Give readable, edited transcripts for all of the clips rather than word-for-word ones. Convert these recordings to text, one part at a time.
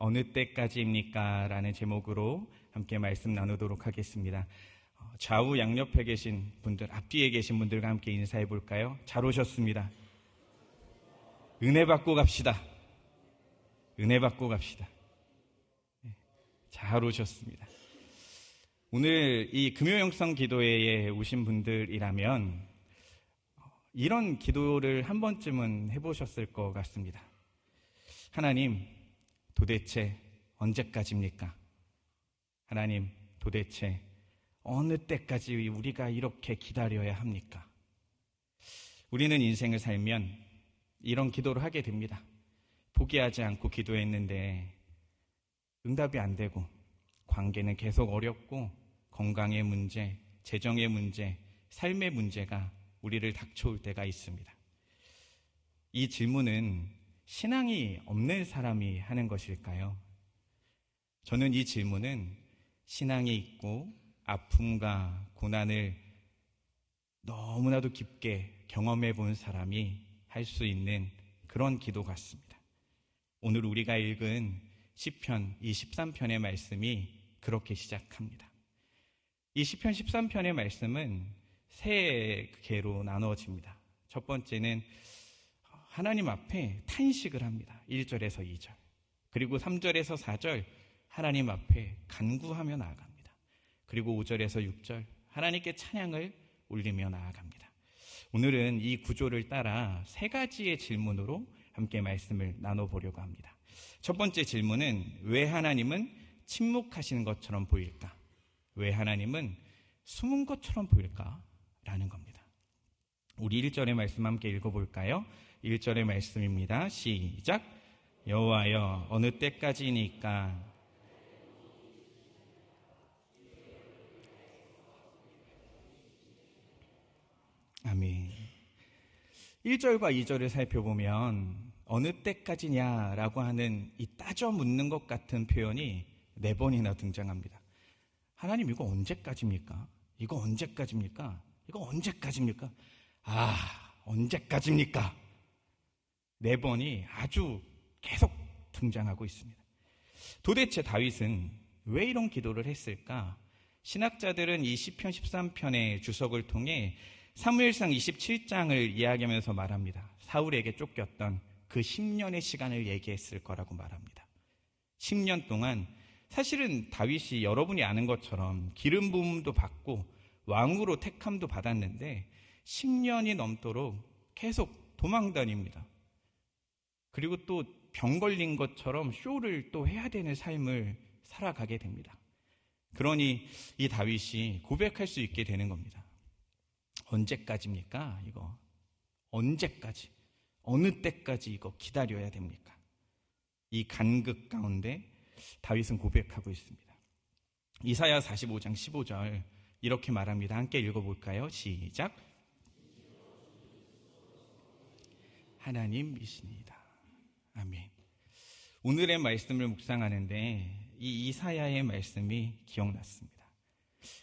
어느 때까지입니까? 라는 제목으로 함께 말씀 나누도록 하겠습니다. 좌우 양옆에 계신 분들, 앞뒤에 계신 분들과 함께 인사해 볼까요? 잘 오셨습니다. 은혜 받고 갑시다. 은혜 받고 갑시다. 잘 오셨습니다. 오늘 이 금요영성 기도회에 오신 분들이라면 이런 기도를 한 번쯤은 해보셨을 것 같습니다. 하나님, 도대체 언제까지입니까? 하나님, 도대체 어느 때까지 우리가 이렇게 기다려야 합니까? 우리는 인생을 살면 이런 기도를 하게 됩니다. 포기하지 않고 기도했는데 응답이 안 되고 관계는 계속 어렵고 건강의 문제, 재정의 문제, 삶의 문제가 우리를 닥쳐올 때가 있습니다. 이 질문은 신앙이 없는 사람이 하는 것일까요? 저는 이 질문은 신앙이 있고 아픔과 고난을 너무나도 깊게 경험해 본 사람이 할 수 있는 그런 기도 같습니다. 오늘 우리가 읽은 시편 이 13편의 말씀이 그렇게 시작합니다. 이 시편 13편의 말씀은 세 개로 나누어집니다. 첫 번째는 하나님 앞에 탄식을 합니다. 1절에서 2절. 그리고 3절에서 4절 하나님 앞에 간구하며 나아갑니다. 그리고 5절에서 6절 하나님께 찬양을 올리며 나아갑니다. 오늘은 이 구조를 따라 세 가지의 질문으로 함께 말씀을 나눠보려고 합니다. 첫 번째 질문은 왜 하나님은 침묵하시는 것처럼 보일까? 왜 하나님은 숨은 것처럼 보일까? 라는 겁니다. 우리 1절의 말씀 함께 읽어볼까요? 1절의 말씀입니다. 시작! 여호와여 어느 때까지니까 아멘. 1절과 2절을 살펴보면 어느 때까지냐라고 하는 이 따져 묻는 것 같은 표현이 4번이나 등장합니다. 하나님 이거 언제까지입니까? 이거 언제까지입니까? 이거 언제까지입니까? 언제까지입니까? 4번이 아주 계속 등장하고 있습니다. 도대체 다윗은 왜 이런 기도를 했을까? 신학자들은 이 시편 13편의 주석을 통해 사무엘상 27장을 이야기하면서 말합니다. 사울에게 쫓겼던 그 10년의 시간을 얘기했을 거라고 말합니다. 10년 동안 사실은 다윗이 여러분이 아는 것처럼 기름 부음도 받고 왕으로 택함도 받았는데 10년이 넘도록 계속 도망다닙니다. 그리고 또 병 걸린 것처럼 쇼를 또 해야 되는 삶을 살아가게 됩니다. 그러니 이 다윗이 고백할 수 있게 되는 겁니다. 언제까지입니까? 이거 언제까지? 어느 때까지 이거 기다려야 됩니까? 이 간극 가운데 다윗은 고백하고 있습니다. 이사야 45장 15절 이렇게 말합니다. 함께 읽어볼까요? 시작! 하나님이십니다. 아멘. 오늘의 말씀을 묵상하는데 이 이사야의 말씀이 기억났습니다.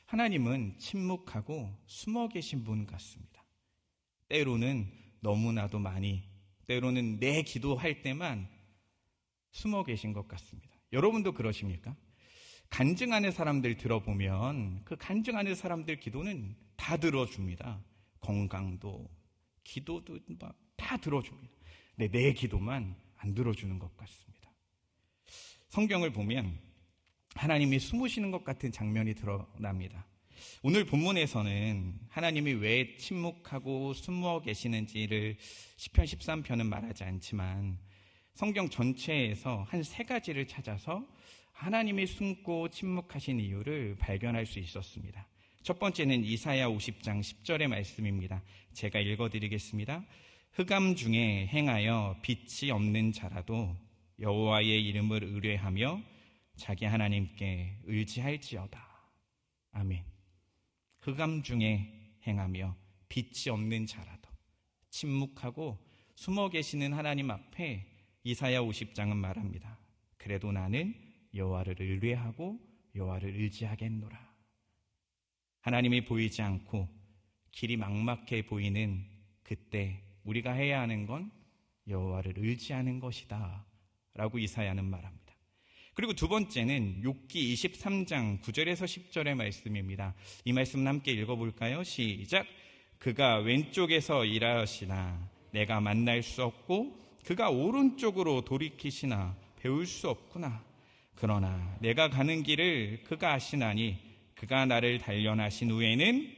하나님은 침묵하고 숨어 계신 분 같습니다. 때로는 너무나도 많이, 때로는 내 기도할 때만 숨어 계신 것 같습니다. 여러분도 그러십니까? 간증하는 사람들 들어보면 그 간증하는 사람들 기도는 다 들어줍니다. 건강도, 기도도 막 다 들어줍니다. 근데 내 기도만 안 들어주는 것 같습니다. 성경을 보면 하나님이 숨으시는 것 같은 장면이 드러납니다. 오늘 본문에서는 하나님이 왜 침묵하고 숨어 계시는지를 시편 13편은 말하지 않지만 성경 전체에서 한 3가지를 찾아서 하나님이 숨고 침묵하신 이유를 발견할 수 있었습니다. 첫 번째는 이사야 50장 10절의 말씀입니다. 제가 읽어드리겠습니다. 흑암 중에 행하여 빛이 없는 자라도 여호와의 이름을 의뢰하며 자기 하나님께 의지할지어다. 아멘. 흑암 중에 행하며 빛이 없는 자라도 침묵하고 숨어 계시는 하나님 앞에 이사야 50장은 말합니다. 그래도 나는 여호와를 의뢰하고 여호와를 의지하겠노라. 하나님이 보이지 않고 길이 막막해 보이는 그때 우리가 해야 하는 건 여호와를 의지하는 것이다 라고 이사야는 말합니다. 그리고 두 번째는 욥기 23장 9절에서 10절의 말씀입니다. 이 말씀 함께 읽어볼까요? 시작. 그가 왼쪽에서 일하시나 내가 만날 수 없고 그가 오른쪽으로 돌이키시나 배울 수 없구나. 그러나 내가 가는 길을 그가 아시나니 그가 나를 단련하신 후에는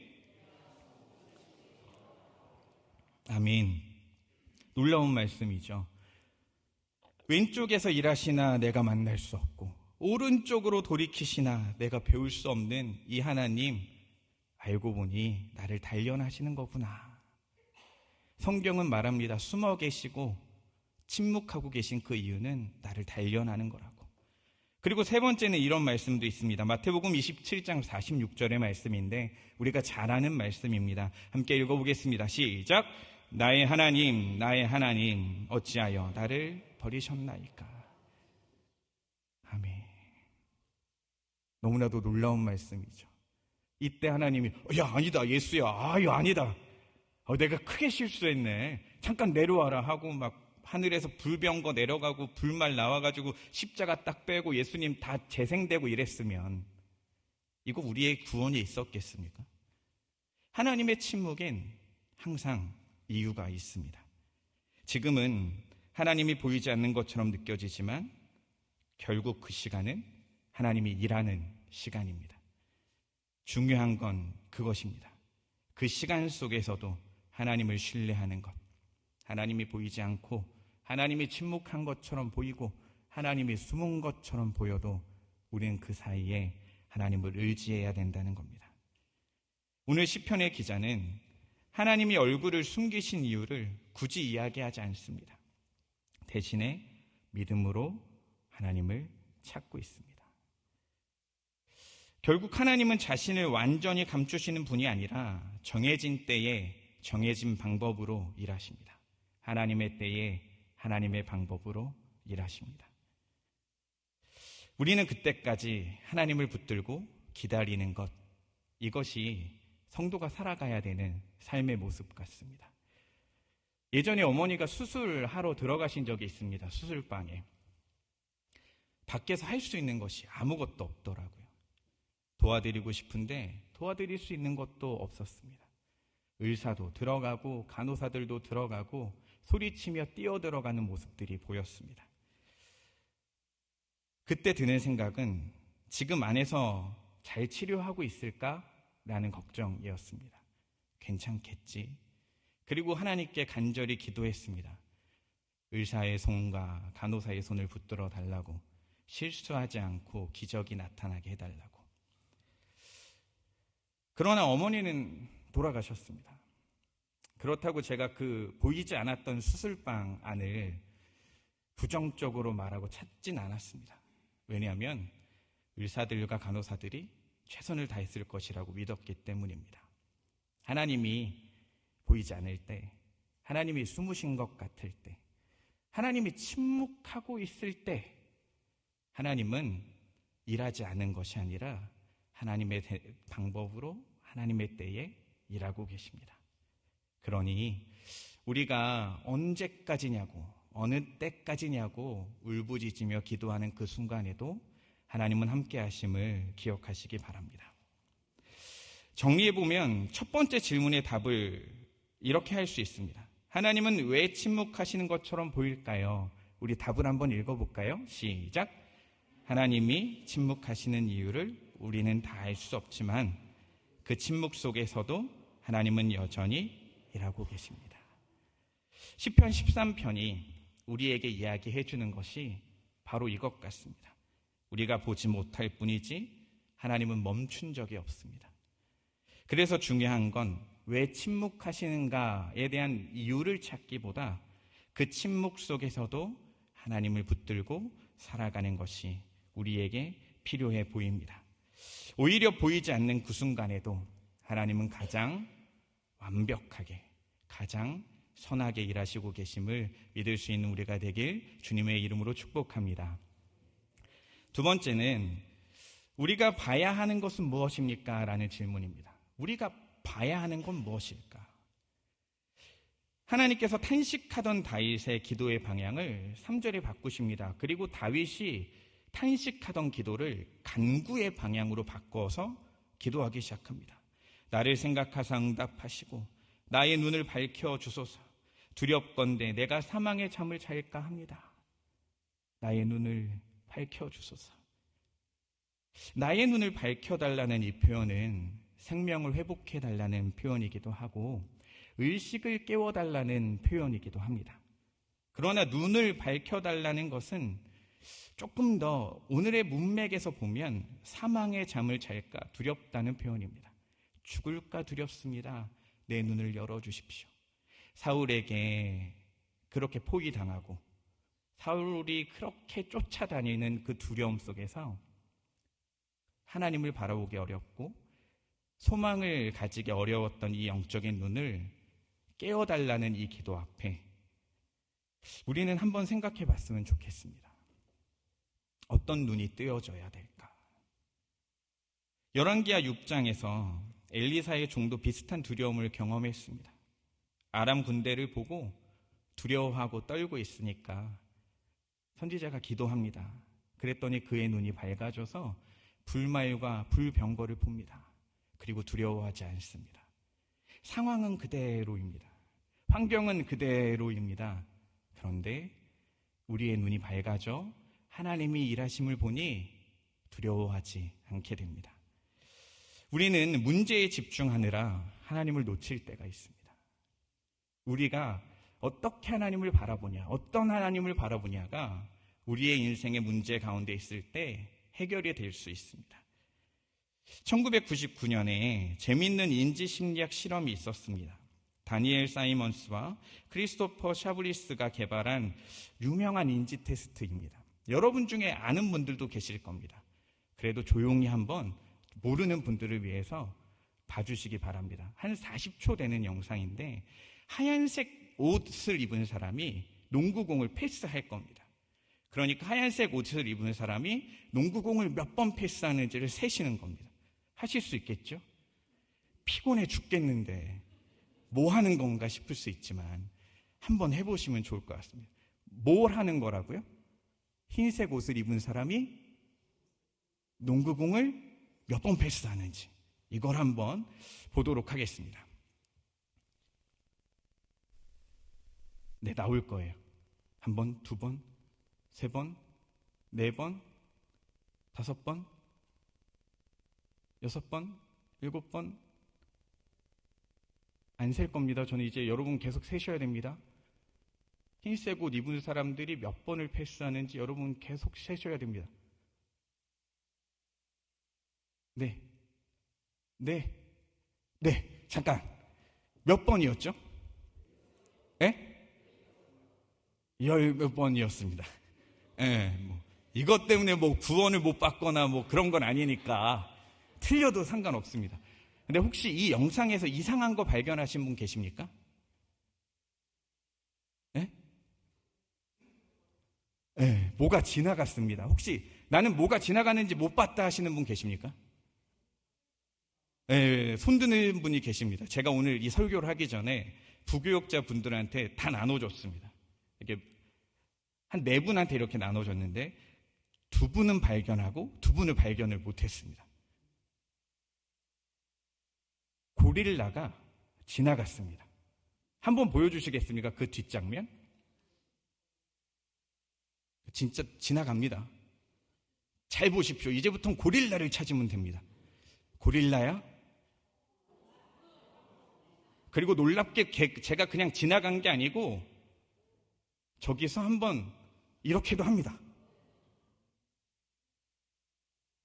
아멘. 놀라운 말씀이죠. 왼쪽에서 일하시나 내가 만날 수 없고 오른쪽으로 돌이키시나 내가 배울 수 없는 이 하나님, 알고 보니 나를 단련하시는 거구나. 성경은 말합니다. 숨어 계시고 침묵하고 계신 그 이유는 나를 단련하는 거라고. 그리고 세 번째는 이런 말씀도 있습니다. 마태복음 27장 46절의 말씀인데 우리가 잘 아는 말씀입니다. 함께 읽어보겠습니다. 시작. 나의 하나님 어찌하여 나를 버리셨나이까. 아멘. 너무나도 놀라운 말씀이죠. 이때 하나님이 야 아니다 예수야, 야 아니다, 내가 크게 실수했네, 잠깐 내려와라 하고 막 하늘에서 불병거 내려가고 불말 나와가지고 십자가 딱 빼고 예수님 다 재생되고 이랬으면 이거 우리의 구원이 있었겠습니까? 하나님의 침묵엔 항상 이유가 있습니다. 지금은 하나님이 보이지 않는 것처럼 느껴지지만 결국 그 시간은 하나님이 일하는 시간입니다. 중요한 건 그것입니다. 그 시간 속에서도 하나님을 신뢰하는 것. 하나님이 보이지 않고 하나님이 침묵한 것처럼 보이고 하나님이 숨은 것처럼 보여도 우리는 그 사이에 하나님을 의지해야 된다는 겁니다. 오늘 시편의 기자는 하나님이 얼굴을 숨기신 이유를 굳이 이야기하지 않습니다. 대신에 믿음으로 하나님을 찾고 있습니다. 결국 하나님은 자신을 완전히 감추시는 분이 아니라 정해진 때에 정해진 방법으로 일하십니다. 하나님의 때에 하나님의 방법으로 일하십니다. 우리는 그때까지 하나님을 붙들고 기다리는 것, 이것이 성도가 살아가야 되는 삶의 모습 같습니다. 예전에 어머니가 수술하러 들어가신 적이 있습니다. 수술방에. 밖에서 할 수 있는 것이 아무것도 없더라고요. 도와드리고 싶은데 도와드릴 수 있는 것도 없었습니다. 의사도 들어가고 간호사들도 들어가고 소리치며 뛰어들어가는 모습들이 보였습니다. 그때 드는 생각은 지금 안에서 잘 치료하고 있을까라는 걱정이었습니다. 괜찮겠지. 그리고 하나님께 간절히 기도했습니다. 의사의 손과 간호사의 손을 붙들어 달라고, 실수하지 않고 기적이 나타나게 해달라고. 그러나 어머니는 돌아가셨습니다. 그렇다고 제가 그 보이지 않았던 수술방 안을 부정적으로 말하고 찾진 않았습니다. 왜냐하면 의사들과 간호사들이 최선을 다했을 것이라고 믿었기 때문입니다. 하나님이 보이지 않을 때, 하나님이 숨으신 것 같을 때, 하나님이 침묵하고 있을 때 하나님은 일하지 않은 것이 아니라 하나님의 방법으로 하나님의 때에 일하고 계십니다. 그러니 우리가 언제까지냐고, 어느 때까지냐고 울부짖으며 기도하는 그 순간에도 하나님은 함께 하심을 기억하시기 바랍니다. 정리해보면 첫 번째 질문의 답을 이렇게 할 수 있습니다. 하나님은 왜 침묵하시는 것처럼 보일까요? 우리 답을 한번 읽어볼까요? 시작. 하나님이 침묵하시는 이유를 우리는 다 알 수 없지만 그 침묵 속에서도 하나님은 여전히 일하고 계십니다. 시편 13편이 우리에게 이야기해 주는 것이 바로 이것 같습니다. 우리가 보지 못할 뿐이지 하나님은 멈춘 적이 없습니다. 그래서 중요한 건 왜 침묵하시는가에 대한 이유를 찾기보다 그 침묵 속에서도 하나님을 붙들고 살아가는 것이 우리에게 필요해 보입니다. 오히려 보이지 않는 그 순간에도 하나님은 가장 완벽하게, 가장 선하게 일하시고 계심을 믿을 수 있는 우리가 되길 주님의 이름으로 축복합니다. 두 번째는 우리가 봐야 하는 것은 무엇입니까? 라는 질문입니다. 우리가 봐야 하는 건 무엇일까? 하나님께서 탄식하던 다윗의 기도의 방향을 3절에 바꾸십니다. 그리고 다윗이 탄식하던 기도를 간구의 방향으로 바꿔서 기도하기 시작합니다. 나를 생각하사 응답하시고 나의 눈을 밝혀주소서. 두렵건대 내가 사망의 잠을 잘까 합니다. 나의 눈을 밝혀주소서. 나의 눈을 밝혀달라는 이 표현은 생명을 회복해달라는 표현이기도 하고 의식을 깨워달라는 표현이기도 합니다. 그러나 눈을 밝혀달라는 것은 조금 더 오늘의 문맥에서 보면 사망의 잠을 잘까 두렵다는 표현입니다. 죽을까 두렵습니다. 내 눈을 열어주십시오. 사울에게 그렇게 포위당하고 사울이 그렇게 쫓아다니는 그 두려움 속에서 하나님을 바라보기 어렵고 소망을 가지기 어려웠던 이 영적인 눈을 깨워달라는 이 기도 앞에 우리는 한번 생각해 봤으면 좋겠습니다. 어떤 눈이 뜨여져야 될까? 열왕기하 6장에서 엘리사의 종도 비슷한 두려움을 경험했습니다. 아람 군대를 보고 두려워하고 떨고 있으니까 선지자가 기도합니다. 그랬더니 그의 눈이 밝아져서 불말과 불병거를 봅니다. 그리고 두려워하지 않습니다. 상황은 그대로입니다. 환경은 그대로입니다. 그런데 우리의 눈이 밝아져 하나님이 일하심을 보니 두려워하지 않게 됩니다. 우리는 문제에 집중하느라 하나님을 놓칠 때가 있습니다. 우리가 어떻게 하나님을 바라보냐, 어떤 하나님을 바라보냐가 우리의 인생의 문제 가운데 있을 때 해결이 될 수 있습니다. 1999년에 재미있는 인지심리학 실험이 있었습니다. 다니엘 사이먼스와 크리스토퍼 샤브리스가 개발한 유명한 인지 테스트입니다. 여러분 중에 아는 분들도 계실 겁니다. 그래도 조용히 한번 모르는 분들을 위해서 봐주시기 바랍니다. 한 40초 되는 영상인데 하얀색 옷을 입은 사람이 농구공을 패스할 겁니다. 그러니까 하얀색 옷을 입은 사람이 농구공을 몇 번 패스하는지를 세시는 겁니다. 하실 수 있겠죠? 피곤해 죽겠는데 뭐 하는 건가 싶을 수 있지만 한번 해보시면 좋을 것 같습니다. 뭘 하는 거라고요? 흰색 옷을 입은 사람이 농구공을 몇 번 패스하는지 이걸 한번 보도록 하겠습니다. 네, 나올 거예요. 한 번, 두 번, 세 번, 네 번, 다섯 번, 여섯 번, 일곱 번. 안 셀 겁니다. 저는 이제 여러분 계속 세셔야 됩니다. 흰색 옷 입은 사람들이 몇 번을 패스하는지 여러분 계속 세셔야 됩니다. 네. 잠깐. 몇 번이었죠? 예? 10몇 번이었습니다. 예, 이것 때문에 구원을 못 받거나 그런 건 아니니까 틀려도 상관없습니다. 근데 혹시 이 영상에서 이상한 거 발견하신 분 계십니까? 예? 예, 뭐가 지나갔습니다. 혹시 나는 뭐가 지나가는지 못 봤다 하시는 분 계십니까? 예, 손드는 분이 계십니다. 제가 오늘 이 설교를 하기 전에 부교육자 분들한테 다 나눠줬습니다. 이렇게 한 4분한테 이렇게 나눠줬는데 2분은 발견하고 2분을 발견을 못했습니다. 고릴라가 지나갔습니다. 한번 보여주시겠습니까? 그 뒷장면? 진짜 지나갑니다. 잘 보십시오. 이제부터는 고릴라를 찾으면 됩니다. 고릴라야? 그리고 놀랍게 제가 그냥 지나간 게 아니고 저기서 한번 이렇게도 합니다.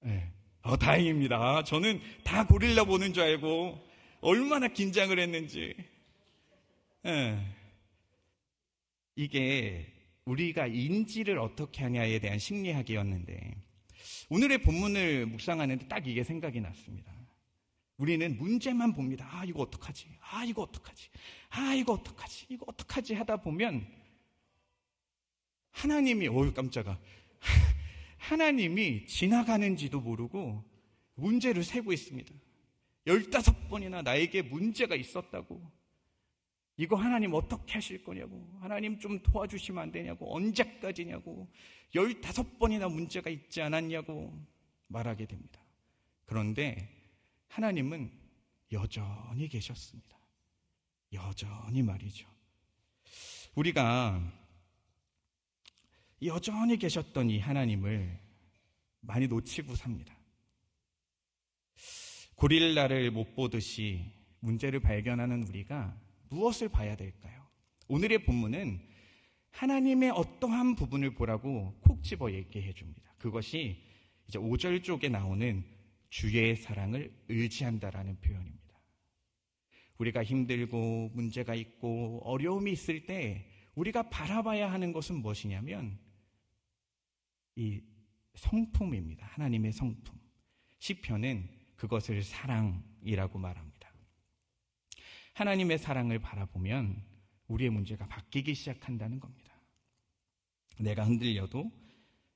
네. 다행입니다. 저는 다 고릴라 보는 줄 알고 얼마나 긴장을 했는지. 네. 이게 우리가 인지를 어떻게 하냐에 대한 심리학이었는데 오늘의 본문을 묵상하는데 딱 이게 생각이 났습니다. 우리는 문제만 봅니다. 이거 어떡하지? 이거 어떡하지? 이거 어떡하지? 이거 어떡하지? 하다 보면 하나님이 깜짝아. 하나님이 지나가는지도 모르고 문제를 세고 있습니다. 15번이나 나에게 문제가 있었다고. 이거 하나님 어떻게 하실 거냐고, 하나님 좀 도와주시면 안 되냐고, 언제까지냐고, 15번이나 문제가 있지 않았냐고 말하게 됩니다. 그런데 하나님은 여전히 계셨습니다. 여전히 말이죠. 우리가 여전히 계셨던 이 하나님을 많이 놓치고 삽니다. 고릴라를 못 보듯이 문제를 발견하는 우리가 무엇을 봐야 될까요? 오늘의 본문은 하나님의 어떠한 부분을 보라고 콕 집어 얘기해 줍니다. 그것이 이제 5절 쪽에 나오는 주의 사랑을 의지한다라는 표현입니다. 우리가 힘들고 문제가 있고 어려움이 있을 때 우리가 바라봐야 하는 것은 무엇이냐면 이 성품입니다. 하나님의 성품. 시편은 그것을 사랑이라고 말합니다. 하나님의 사랑을 바라보면 우리의 문제가 바뀌기 시작한다는 겁니다. 내가 흔들려도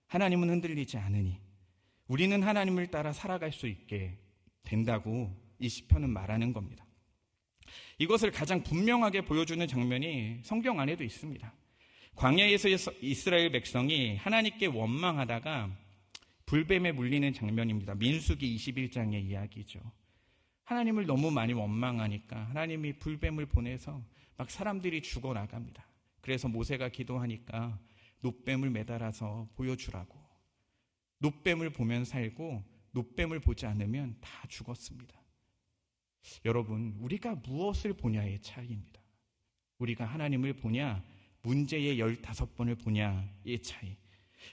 하나님은 흔들리지 않으니 우리는 하나님을 따라 살아갈 수 있게 된다고 이 시편은 말하는 겁니다. 이것을 가장 분명하게 보여주는 장면이 성경 안에도 있습니다. 광야에서 이스라엘 백성이 하나님께 원망하다가 불뱀에 물리는 장면입니다. 민수기 21장의 이야기죠. 하나님을 너무 많이 원망하니까 하나님이 불뱀을 보내서 막 사람들이 죽어나갑니다. 그래서 모세가 기도하니까 놋뱀을 매달아서 보여주라고. 놋뱀을 보면 살고 놋뱀을 보지 않으면 다 죽었습니다. 여러분, 우리가 무엇을 보냐의 차이입니다. 우리가 하나님을 보냐, 문제의 15번을 보냐의 차이.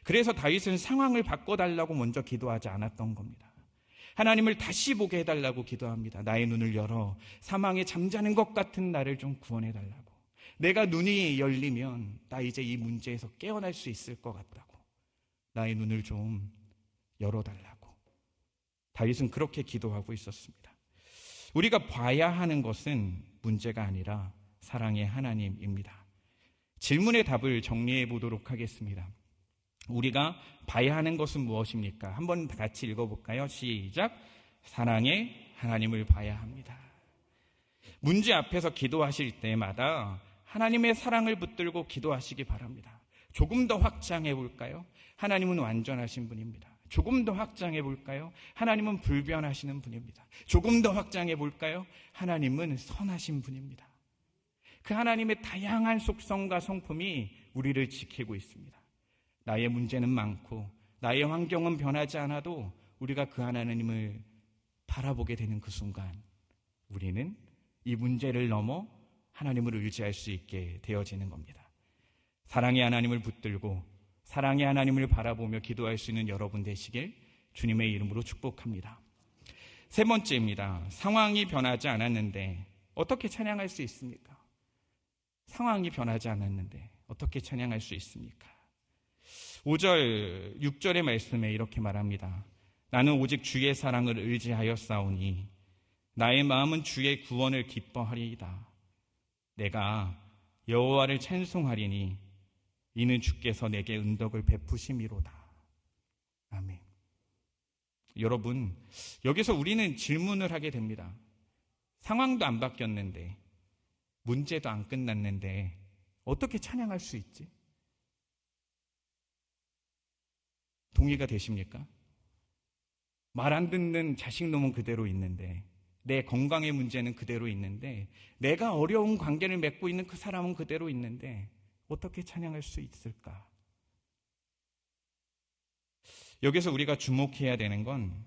그래서 다윗은 상황을 바꿔달라고 먼저 기도하지 않았던 겁니다. 하나님을 다시 보게 해달라고 기도합니다. 나의 눈을 열어 사망에 잠자는 것 같은 나를 좀 구원해달라고. 내가 눈이 열리면 나 이제 이 문제에서 깨어날 수 있을 것 같다고. 나의 눈을 좀 열어달라고. 다윗은 그렇게 기도하고 있었습니다. 우리가 봐야 하는 것은 문제가 아니라 사랑의 하나님입니다. 질문의 답을 정리해 보도록 하겠습니다. 우리가 봐야 하는 것은 무엇입니까? 한번 같이 읽어볼까요? 시작. 사랑의 하나님을 봐야 합니다. 문제 앞에서 기도하실 때마다 하나님의 사랑을 붙들고 기도하시기 바랍니다. 조금 더 확장해 볼까요? 하나님은 완전하신 분입니다. 조금 더 확장해 볼까요? 하나님은 불변하시는 분입니다. 조금 더 확장해 볼까요? 하나님은 선하신 분입니다. 그 하나님의 다양한 속성과 성품이 우리를 지키고 있습니다. 나의 문제는 많고 나의 환경은 변하지 않아도 우리가 그 하나님을 바라보게 되는 그 순간 우리는 이 문제를 넘어 하나님을 의지할 수 있게 되어지는 겁니다. 사랑의 하나님을 붙들고 사랑의 하나님을 바라보며 기도할 수 있는 여러분 되시길 주님의 이름으로 축복합니다. 세 번째입니다. 상황이 변하지 않았는데 어떻게 찬양할 수 있습니까? 상황이 변하지 않았는데 어떻게 찬양할 수 있습니까? 5절, 6절의 말씀에 이렇게 말합니다. 나는 오직 주의 사랑을 의지하여 싸우니 나의 마음은 주의 구원을 기뻐하리이다. 내가 여호와를 찬송하리니 이는 주께서 내게 은덕을 베푸심이로다. 아멘. 여러분, 여기서 우리는 질문을 하게 됩니다. 상황도 안 바뀌었는데 문제도 안 끝났는데 어떻게 찬양할 수 있지? 동의가 되십니까? 말 안 듣는 자식놈은 그대로 있는데 내 건강의 문제는 그대로 있는데 내가 어려운 관계를 맺고 있는 그 사람은 그대로 있는데 어떻게 찬양할 수 있을까? 여기서 우리가 주목해야 되는 건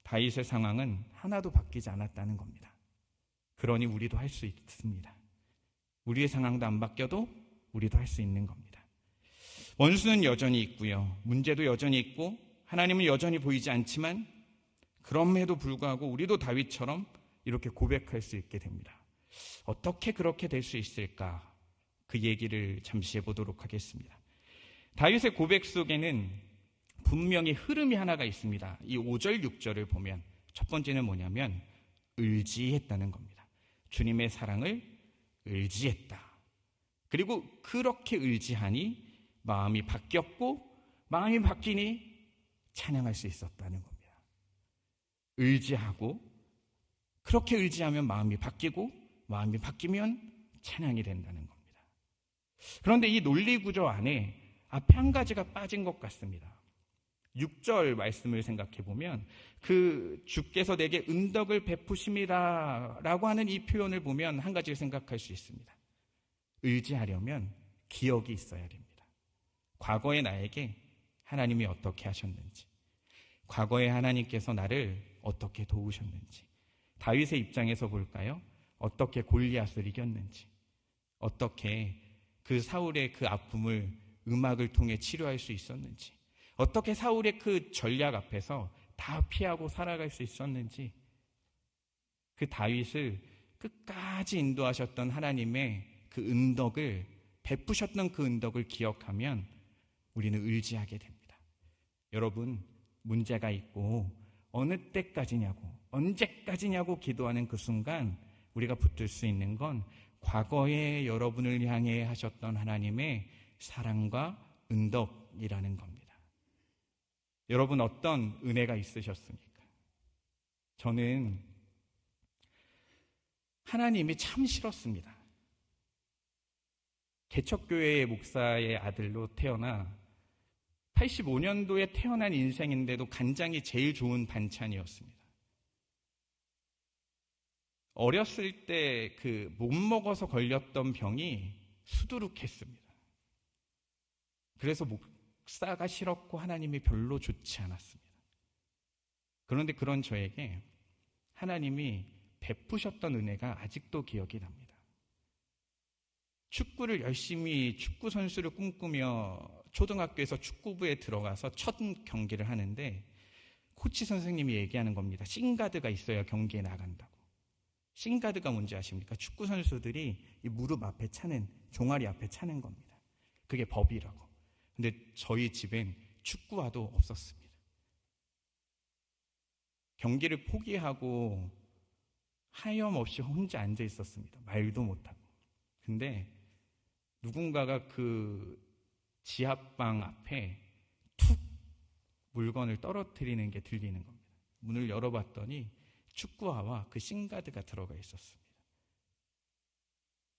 다윗의 상황은 하나도 바뀌지 않았다는 겁니다. 그러니 우리도 할 수 있습니다. 우리의 상황도 안 바뀌어도 우리도 할 수 있는 겁니다. 원수는 여전히 있고요. 문제도 여전히 있고 하나님은 여전히 보이지 않지만 그럼에도 불구하고 우리도 다윗처럼 이렇게 고백할 수 있게 됩니다. 어떻게 그렇게 될 수 있을까? 그 얘기를 잠시 해보도록 하겠습니다. 다윗의 고백 속에는 분명히 흐름이 하나가 있습니다. 이 5절, 6절을 보면 첫 번째는 뭐냐면 의지했다는 겁니다. 주님의 사랑을 의지했다. 그리고 그렇게 의지하니 마음이 바뀌었고 마음이 바뀌니 찬양할 수 있었다는 겁니다. 의지하고 그렇게 의지하면 마음이 바뀌고 마음이 바뀌면 찬양이 된다는 겁니다. 그런데 이 논리 구조 안에 앞에 한 가지가 빠진 것 같습니다. 6절 말씀을 생각해 보면 그 주께서 내게 은덕을 베푸심이라 라고 하는 이 표현을 보면 한 가지를 생각할 수 있습니다. 의지하려면 기억이 있어야 됩니다. 과거의 나에게 하나님이 어떻게 하셨는지, 과거에 하나님께서 나를 어떻게 도우셨는지, 다윗의 입장에서 볼까요? 어떻게 골리앗을 이겼는지, 어떻게 그 사울의 그 아픔을 음악을 통해 치료할 수 있었는지, 어떻게 사울의 그 전략 앞에서 다 피하고 살아갈 수 있었는지, 그 다윗을 끝까지 인도하셨던 하나님의 그 은덕을, 베푸셨던 그 은덕을 기억하면 우리는 의지하게 됩니다. 여러분, 문제가 있고 어느 때까지냐고, 언제까지냐고 기도하는 그 순간 우리가 붙들 수 있는 건 과거에 여러분을 향해 하셨던 하나님의 사랑과 은덕이라는 겁니다. 여러분, 어떤 은혜가 있으셨습니까? 저는 하나님이 참 싫었습니다. 개척교회의 목사의 아들로 태어나 85년도에 태어난 인생인데도 간장이 제일 좋은 반찬이었습니다. 어렸을 때 그 못 먹어서 걸렸던 병이 수두룩했습니다. 그래서 목사가 싫었고 하나님이 별로 좋지 않았습니다. 그런데 그런 저에게 하나님이 베푸셨던 은혜가 아직도 기억이 납니다. 축구를 열심히 축구 선수를 꿈꾸며 초등학교에서 축구부에 들어가서 첫 경기를 하는데 코치 선생님이 얘기하는 겁니다. 싱가드가 있어야 경기에 나간다고. 싱가드가 뭔지 아십니까? 축구 선수들이 이 무릎 앞에 차는, 종아리 앞에 차는 겁니다. 그게 법이라고. 근데 저희 집엔 축구화도 없었습니다. 경기를 포기하고 하염없이 혼자 앉아 있었습니다. 말도 못하고. 근데 누군가가 그 지하방 앞에 툭 물건을 떨어뜨리는 게 들리는 겁니다. 문을 열어봤더니 축구화와 그 싱가드가 들어가 있었습니다.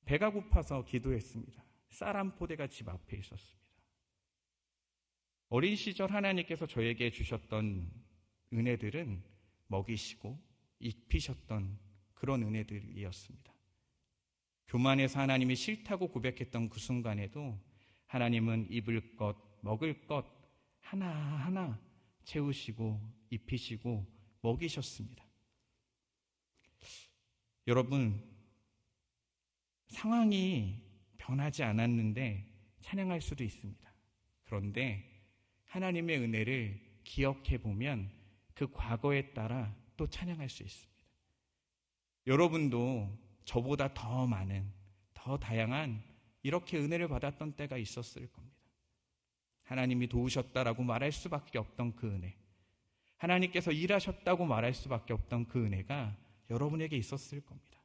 배가 고파서 기도했습니다. 쌀 한 포대가 집 앞에 있었습니다. 어린 시절 하나님께서 저에게 주셨던 은혜들은 먹이시고 입히셨던 그런 은혜들이었습니다. 교만해서 하나님이 싫다고 고백했던 그 순간에도 하나님은 입을 것, 먹을 것 하나하나 채우시고 입히시고 먹이셨습니다. 여러분, 상황이 변하지 않았는데 찬양할 수도 있습니다. 그런데 하나님의 은혜를 기억해 보면 그 과거에 따라 또 찬양할 수 있습니다. 여러분도 저보다 더 많은, 더 다양한 이렇게 은혜를 받았던 때가 있었을 겁니다. 하나님이 도우셨다라고 말할 수밖에 없던 그 은혜, 하나님께서 일하셨다고 말할 수밖에 없던 그 은혜가 여러분에게 있었을 겁니다.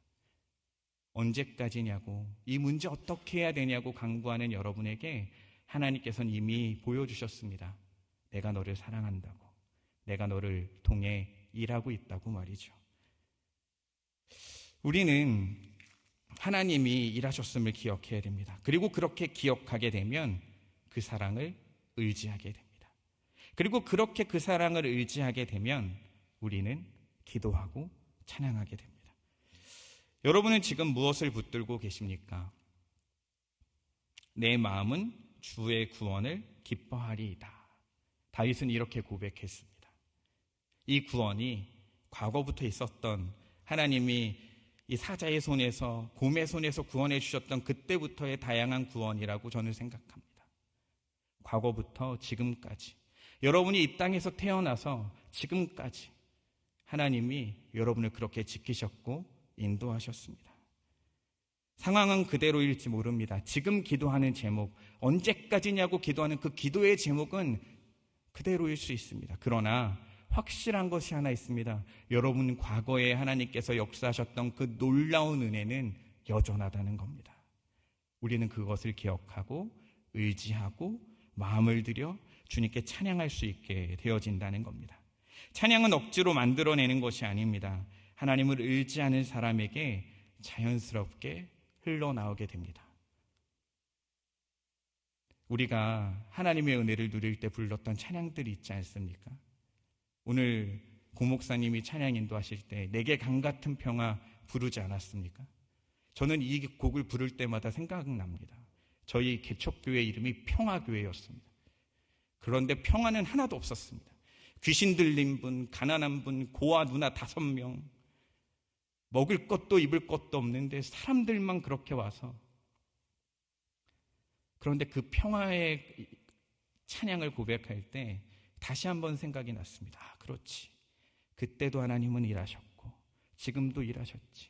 언제까지냐고, 이 문제 어떻게 해야 되냐고 간구하는 여러분에게 하나님께서는 이미 보여주셨습니다. 내가 너를 사랑한다고, 내가 너를 통해 일하고 있다고 말이죠. 우리는 하나님이 일하셨음을 기억해야 됩니다. 그리고 그렇게 기억하게 되면 그 사랑을 의지하게 됩니다. 그리고 그렇게 그 사랑을 의지하게 되면 우리는 기도하고 찬양하게 됩니다. 여러분은 지금 무엇을 붙들고 계십니까? 내 마음은 주의 구원을 기뻐하리이다. 다윗은 이렇게 고백했습니다. 이 구원이 과거부터 있었던, 하나님이 이 사자의 손에서, 곰의 손에서 구원해 주셨던 그때부터의 다양한 구원이라고 저는 생각합니다. 과거부터 지금까지, 여러분이 이 땅에서 태어나서 지금까지 하나님이 여러분을 그렇게 지키셨고 인도하셨습니다. 상황은 그대로일지 모릅니다. 지금 기도하는 제목, 언제까지냐고 기도하는 그 기도의 제목은 그대로일 수 있습니다. 그러나 확실한 것이 하나 있습니다. 여러분 과거에 하나님께서 역사하셨던 그 놀라운 은혜는 여전하다는 겁니다. 우리는 그것을 기억하고 의지하고 마음을 들여 주님께 찬양할 수 있게 되어진다는 겁니다. 찬양은 억지로 만들어내는 것이 아닙니다. 하나님을 의지하는 사람에게 자연스럽게 흘러나오게 됩니다. 우리가 하나님의 은혜를 누릴 때 불렀던 찬양들이 있지 않습니까? 오늘 고 목사님이 찬양 인도하실 때 내게 강 같은 평화 부르지 않았습니까? 저는 이 곡을 부를 때마다 생각납니다. 저희 개척교회 이름이 평화교회였습니다. 그런데 평화는 하나도 없었습니다. 귀신 들린 분, 가난한 분, 고아 누나 5명, 먹을 것도 입을 것도 없는데 사람들만 그렇게 와서, 그런데 그 평화의 찬양을 고백할 때 다시 한번 생각이 났습니다. 아, 그렇지. 그때도 하나님은 일하셨고 지금도 일하셨지.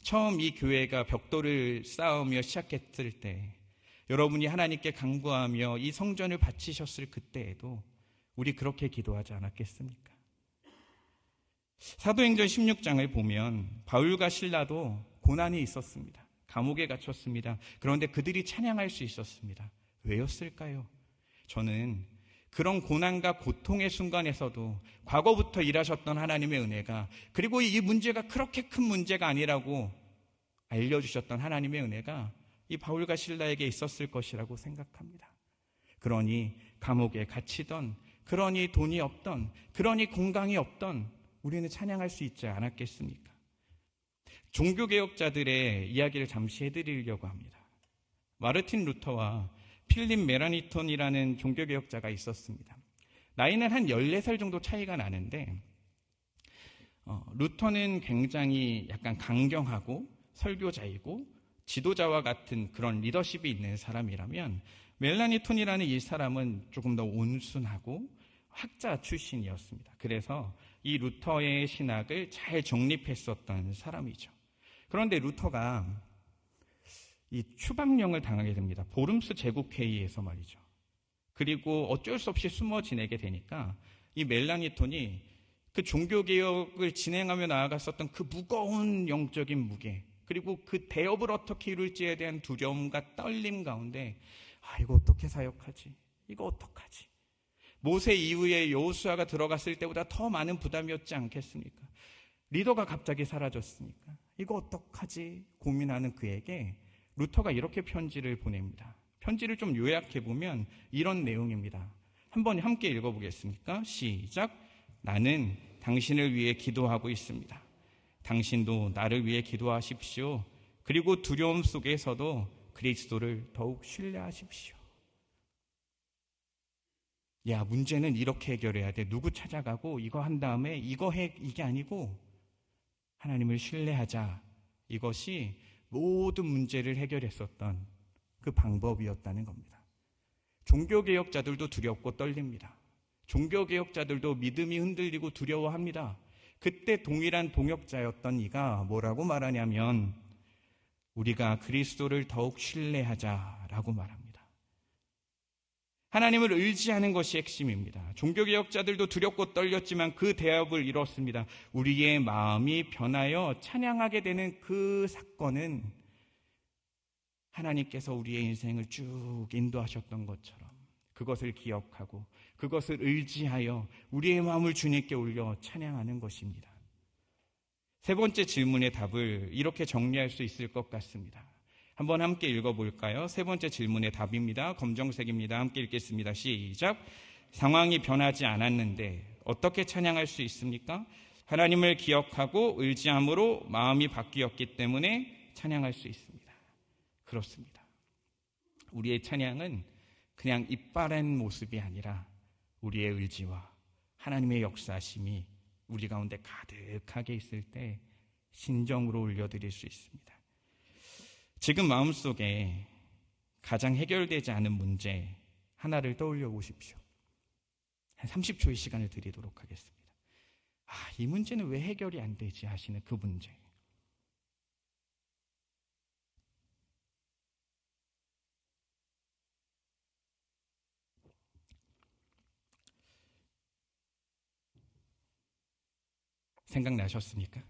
처음 이 교회가 벽돌을 쌓으며 시작했을 때, 여러분이 하나님께 간구하며 이 성전을 바치셨을 그때에도 우리 그렇게 기도하지 않았겠습니까? 사도행전 16장을 보면 바울과 실라도 고난이 있었습니다. 감옥에 갇혔습니다. 그런데 그들이 찬양할 수 있었습니다. 왜였을까요? 저는 그런 고난과 고통의 순간에서도 과거부터 일하셨던 하나님의 은혜가, 그리고 이 문제가 그렇게 큰 문제가 아니라고 알려주셨던 하나님의 은혜가 이 바울과 실라에게 있었을 것이라고 생각합니다. 그러니 감옥에 갇히던, 그러니 돈이 없던, 그러니 건강이 없던 우리는 찬양할 수 있지 않았겠습니까? 종교개혁자들의 이야기를 잠시 해드리려고 합니다. 마르틴 루터와 필립 메라니톤이라는 종교개혁자가 있었습니다. 나이는 한 14살 정도 차이가 나는데, 루터는 굉장히 약간 강경하고 설교자이고 지도자와 같은 그런 리더십이 있는 사람이라면, 멜라니톤이라는 이 사람은 조금 더 온순하고 학자 출신이었습니다. 그래서 이 루터의 신학을 잘 정립했었던 사람이죠. 그런데 루터가 이 추방령을 당하게 됩니다. 보름스 제국회의에서 말이죠. 그리고 어쩔 수 없이 숨어 지내게 되니까 이 멜라니톤이 그 종교개혁을 진행하며 나아갔었던 그 무거운 영적인 무게, 그리고 그 대업을 어떻게 이룰지에 대한 두려움과 떨림 가운데, 이거 어떻게 사역하지? 이거 어떡하지? 모세 이후에 여호수아가 들어갔을 때보다 더 많은 부담이었지 않겠습니까? 리더가 갑자기 사라졌으니까 이거 어떡하지? 고민하는 그에게 루터가 이렇게 편지를 보냅니다. 편지를 좀 요약해보면 이런 내용입니다. 한번 함께 읽어보겠습니까? 시작. 나는 당신을 위해 기도하고 있습니다. 당신도 나를 위해 기도하십시오. 그리고 두려움 속에서도 그리스도를 더욱 신뢰하십시오. 야, 문제는 이렇게 해결해야 돼. 누구 찾아가고 이거 한 다음에 이거 해, 이게 아니고 하나님을 신뢰하자. 이것이 모든 문제를 해결했었던 그 방법이었다는 겁니다. 종교개혁자들도 두렵고 떨립니다. 종교개혁자들도 믿음이 흔들리고 두려워합니다. 그때 동일한 동역자였던 이가 뭐라고 말하냐면, 우리가 그리스도를 더욱 신뢰하자라고 말합니다. 하나님을 의지하는 것이 핵심입니다. 종교개혁자들도 두렵고 떨렸지만 그 대업을 이뤘습니다. 우리의 마음이 변하여 찬양하게 되는 그 사건은 하나님께서 우리의 인생을 쭉 인도하셨던 것처럼 그것을 기억하고 그것을 의지하여 우리의 마음을 주님께 올려 찬양하는 것입니다. 세 번째 질문의 답을 이렇게 정리할 수 있을 것 같습니다. 한번 함께 읽어볼까요? 세 번째 질문의 답입니다. 검정색입니다. 함께 읽겠습니다. 시작. 상황이 변하지 않았는데 어떻게 찬양할 수 있습니까? 하나님을 기억하고 의지함으로 마음이 바뀌었기 때문에 찬양할 수 있습니다. 그렇습니다. 우리의 찬양은 그냥 입바른 모습이 아니라 우리의 의지와 하나님의 역사심이 우리 가운데 가득하게 있을 때 신정으로 올려드릴 수 있습니다. 지금 마음속에 가장 해결되지 않은 문제 하나를 떠올려 보십시오. 한 30초의 시간을 드리도록 하겠습니다. 이 문제는 왜 해결이 안 되지 하시는 그 문제. 생각나셨습니까?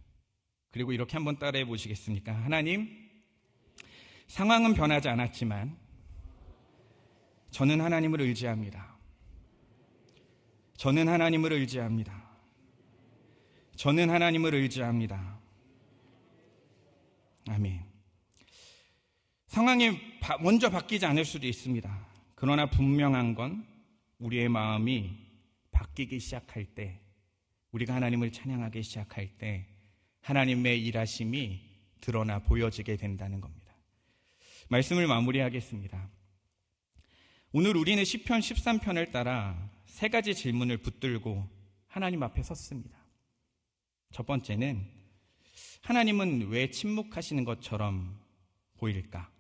그리고 이렇게 한번 따라해 보시겠습니까? 하나님, 상황은 변하지 않았지만 저는 하나님을 의지합니다. 저는 하나님을 의지합니다. 저는 하나님을 의지합니다. 아멘. 상황이 먼저 바뀌지 않을 수도 있습니다. 그러나 분명한 건 우리의 마음이 바뀌기 시작할 때, 우리가 하나님을 찬양하기 시작할 때 하나님의 일하심이 드러나 보여지게 된다는 겁니다. 말씀을 마무리하겠습니다. 오늘 우리는 시편 13편을 따라 세 가지 질문을 붙들고 하나님 앞에 섰습니다. 첫 번째는 하나님은 왜 침묵하시는 것처럼 보일까?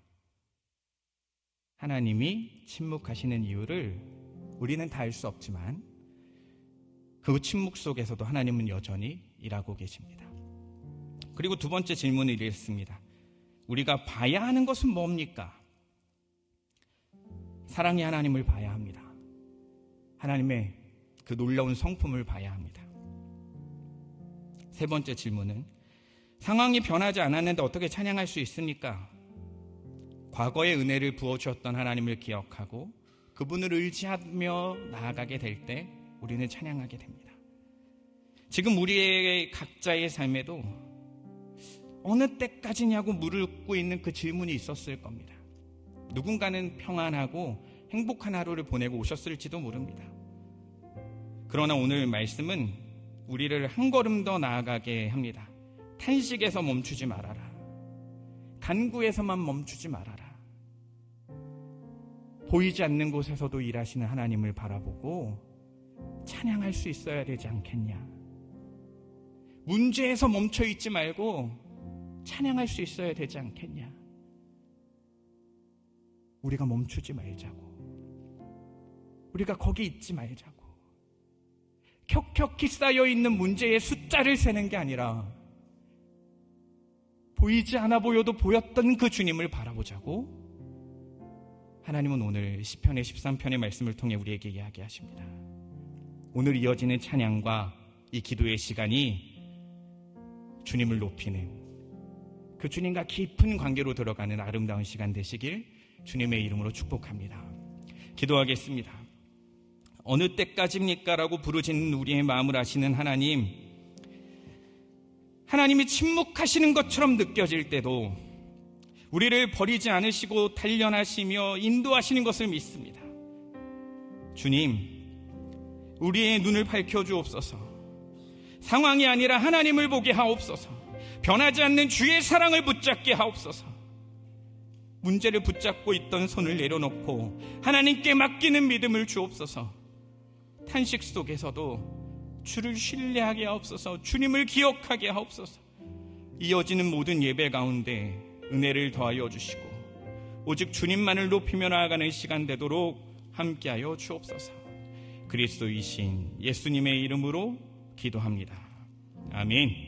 하나님이 침묵하시는 이유를 우리는 다 알 수 없지만 그 침묵 속에서도 하나님은 여전히 일하고 계십니다. 그리고 두 번째 질문을 이랬습니다. 우리가 봐야 하는 것은 뭡니까? 사랑의 하나님을 봐야 합니다. 하나님의 그 놀라운 성품을 봐야 합니다. 세 번째 질문은 상황이 변하지 않았는데 어떻게 찬양할 수 있습니까? 과거의 은혜를 부어주었던 하나님을 기억하고 그분을 의지하며 나아가게 될 때 우리는 찬양하게 됩니다. 지금 우리의 각자의 삶에도 어느 때까지냐고 물고 있는 그 질문이 있었을 겁니다. 누군가는 평안하고 행복한 하루를 보내고 오셨을지도 모릅니다. 그러나 오늘 말씀은 우리를 한 걸음 더 나아가게 합니다. 탄식에서 멈추지 말아라. 간구에서만 멈추지 말아라. 보이지 않는 곳에서도 일하시는 하나님을 바라보고 찬양할 수 있어야 되지 않겠냐. 문제에서 멈춰 있지 말고 찬양할 수 있어야 되지 않겠냐. 우리가 멈추지 말자고. 우리가 거기 있지 말자고. 켜켜이 쌓여있는 문제의 숫자를 세는 게 아니라 보이지 않아 보여도 보였던 그 주님을 바라보자고 하나님은 오늘 시편의 13편의 말씀을 통해 우리에게 이야기하십니다. 오늘 이어지는 찬양과 이 기도의 시간이 주님을 높이는 그 주님과 깊은 관계로 들어가는 아름다운 시간 되시길 주님의 이름으로 축복합니다. 기도하겠습니다. 어느 때까지입니까? 라고 부르짖는 우리의 마음을 아시는 하나님, 하나님이 침묵하시는 것처럼 느껴질 때도 우리를 버리지 않으시고 단련하시며 인도하시는 것을 믿습니다. 주님, 우리의 눈을 밝혀주옵소서. 상황이 아니라 하나님을 보게 하옵소서. 변하지 않는 주의 사랑을 붙잡게 하옵소서. 문제를 붙잡고 있던 손을 내려놓고 하나님께 맡기는 믿음을 주옵소서. 탄식 속에서도 주를 신뢰하게 하옵소서. 주님을 기억하게 하옵소서. 이어지는 모든 예배 가운데 은혜를 더하여 주시고 오직 주님만을 높이며 나아가는 시간 되도록 함께하여 주옵소서. 그리스도이신 예수님의 이름으로 기도합니다. 아멘.